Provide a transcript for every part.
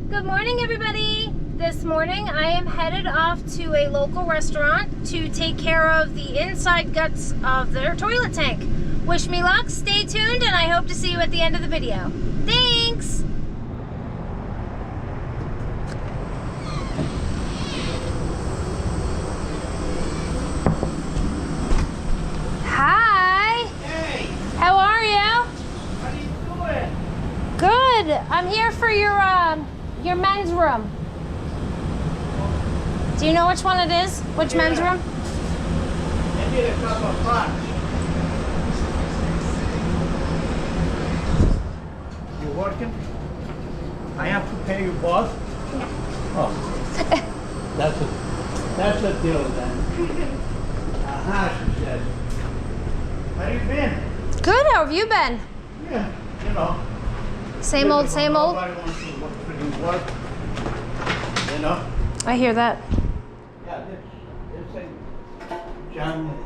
Good morning, everybody. This morning I am headed off to a local restaurant to take care of the inside guts of their toilet tank. Wish me luck, stay tuned, and I hope to see you at the end of the video. Thanks! Hi! Hey! How are you? How you doing? Good. I'm here for your men's room. Do you know which one it is? Which men's room? I need a cup of hot. You working? I have to pay you both? No. Oh. That's a deal then. Aha, she said. How you been? Good. How have you been? Yeah, you know. Same old, same old. Nobody wants to look for you work. You know? I hear that. Yeah, this ain't John,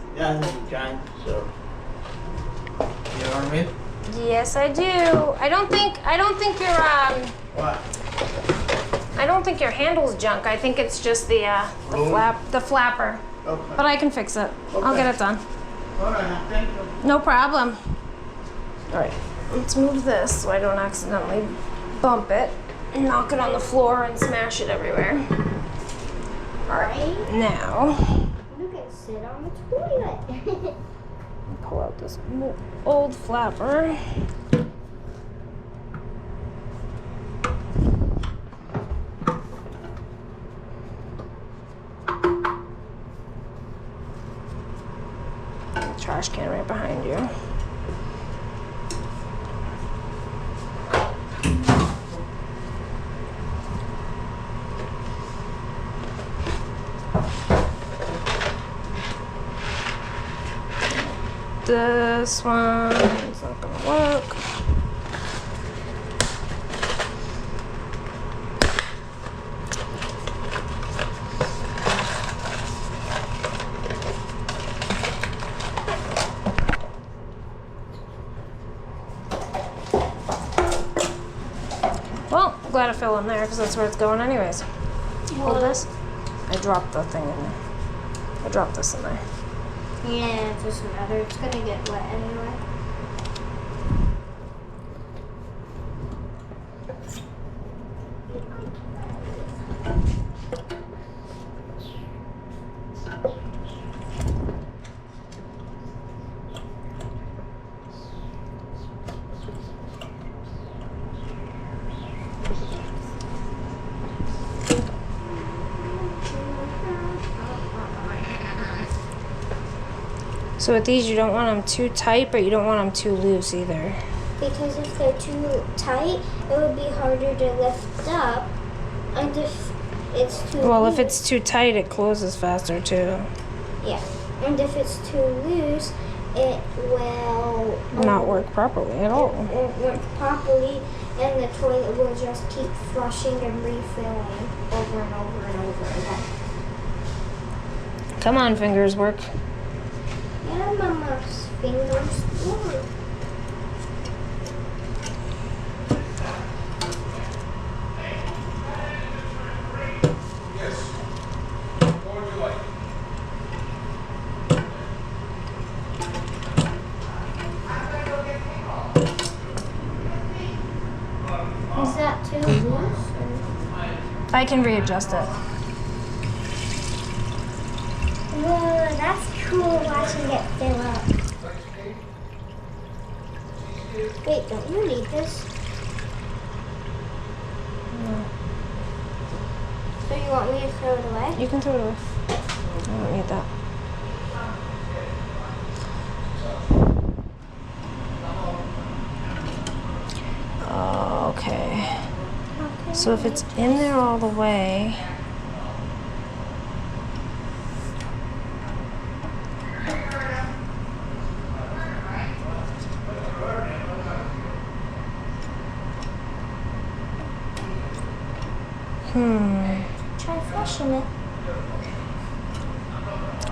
John, so. You know what I mean? Yes, I do. I don't think your What? I don't think your handle's junk. I think it's just the flapper. Okay. But I can fix it. I'll Okay. get it done. All right, thank you. No problem. All right, let's move this so I don't accidentally bump it and knock it on the floor and smash it everywhere. All right, now You can sit on the toilet. pull out this old flapper. Trash can right behind you. This one is not gonna work. Well, glad it fell in there because that's where it's going anyways. Hold this. I dropped the thing in there. I dropped this in there. Yeah, it doesn't matter. It's gonna get wet anyway. So with these, you don't want them too tight, but you don't want them too loose either. Because if they're too tight, it would be harder to lift up. And if it's too Well, loose, if it's too tight, it closes faster too. yeah. And if it's too loose, it will Not work properly at all. It won't work properly, and the toilet will just keep flushing and refilling over and over and over again. Come on, fingers, work. Yeah, Mama's fingers work. Is that too loose? I can readjust it. Whoa, that's cool watching it fill up. Wait, don't you need this? No. So you want me to throw it away? You can throw it away. I don't need that. Okay. So if it's in there all the way, Try flushing it.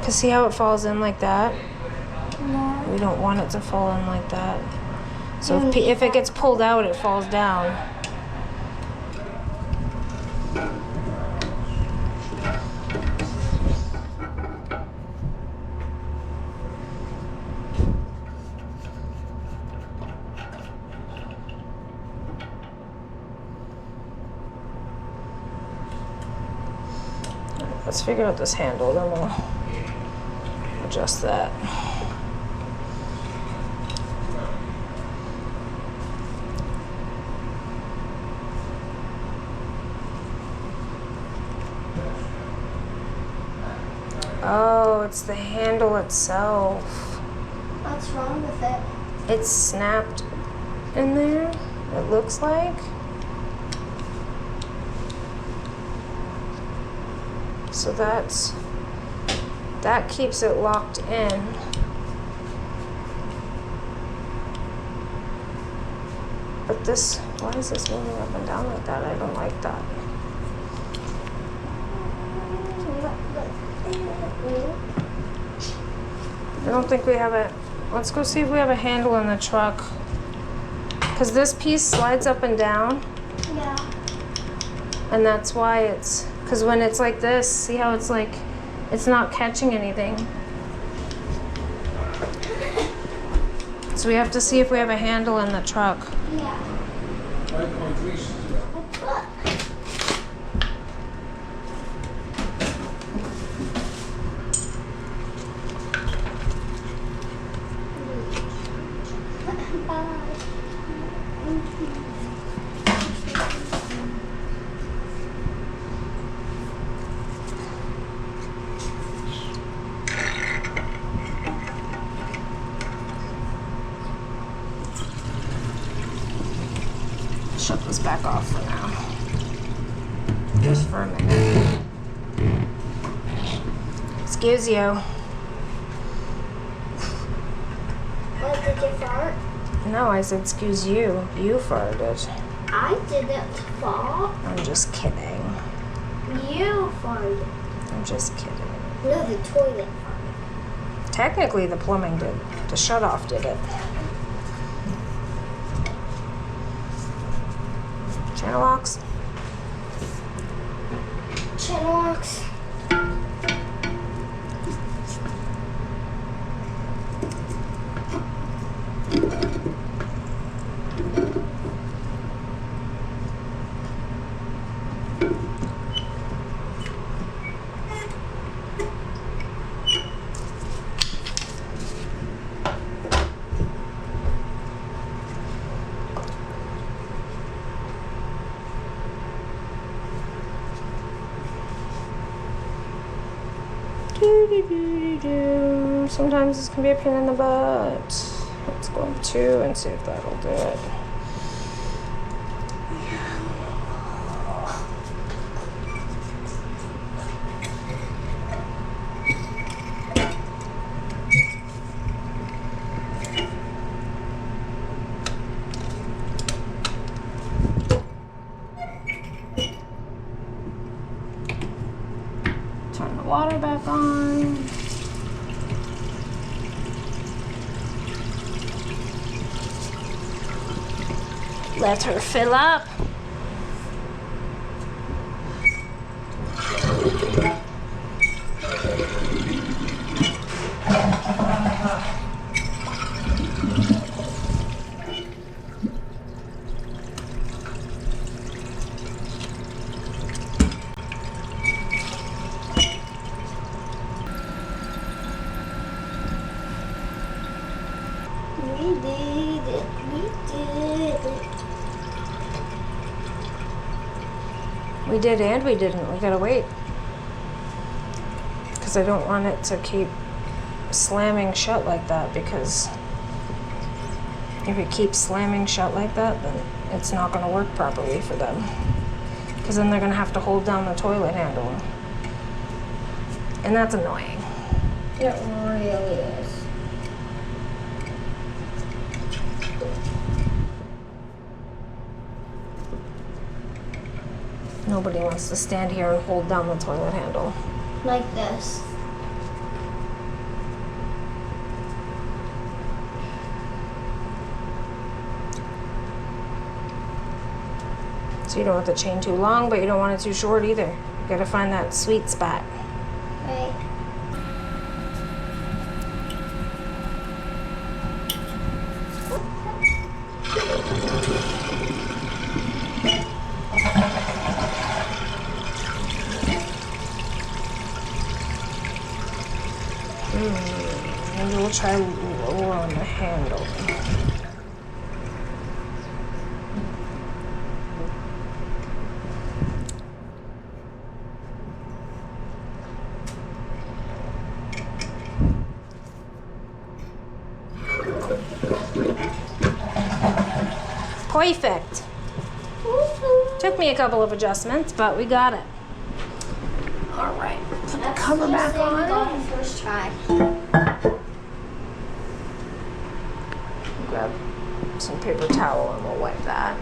Cause see how it falls in like that? No. We don't want it to fall in like that. So if it gets pulled out, it falls down. let's figure out this handle, then we'll adjust that. Oh, it's the handle itself. What's wrong with it? It's snapped in there, it looks like. So that keeps it locked in. But this, why is this moving up and down like that? I don't like that. I don't think we have a, let's go see if we have a handle in the truck. Because this piece slides up and down. Yeah. And that's why it's, because when it's like this, see how it's like, it's not catching anything. So we have to see if we have a handle in the truck. Yeah. Shut this back off for now. Just for a minute. Excuse you. What, did you fart? No, I said excuse you. You farted. I didn't fart. I'm just kidding. You farted. I'm just kidding. No, the toilet farted. Technically, the plumbing did. The shut-off did it. Channel locks. Channel locks. Sometimes this can be a pain in the butt. Let's go up 2 and see if that'll do it. Turn the water back on. Let her fill up. We did it. We did it. We did and we didn't. We gotta wait. Because I don't want it to keep slamming shut like that, because if it keeps slamming shut like that, then it's not gonna work properly for them. Because then they're gonna have to hold down the toilet handle. And that's annoying. It really is. Nobody wants to stand here and hold down the toilet handle. Like this. So you don't want the chain too long, but you don't want it too short either. You gotta find that sweet spot. Right. we'll try lower on the handle. Perfect. Took me a couple of adjustments, but we got it. All right, put the cover back on. First try. Grab some paper towel and we'll wipe that.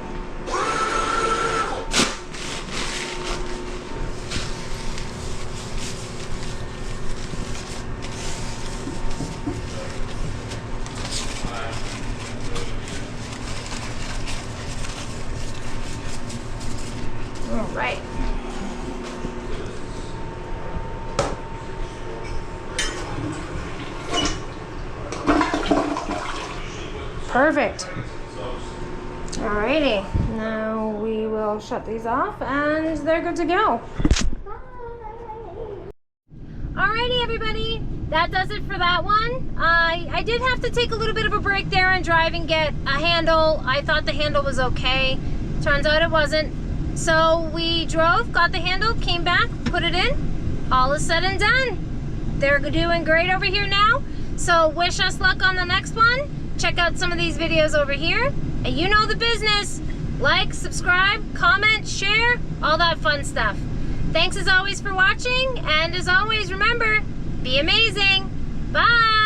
All right. Perfect. Alrighty, now we will shut these off and they're good to go. Alrighty everybody, that does it for that one. I did have to take a little bit of a break there and drive and get a handle. I thought the handle was okay. Turns out it wasn't. So we drove, got the handle, came back, put it in. All is said and done. They're doing great over here now. So wish us luck on the next one. Check out some of these videos over here. And you know the business. Like, subscribe, comment, share, all that fun stuff. Thanks as always for watching. And as always, remember, be amazing. Bye.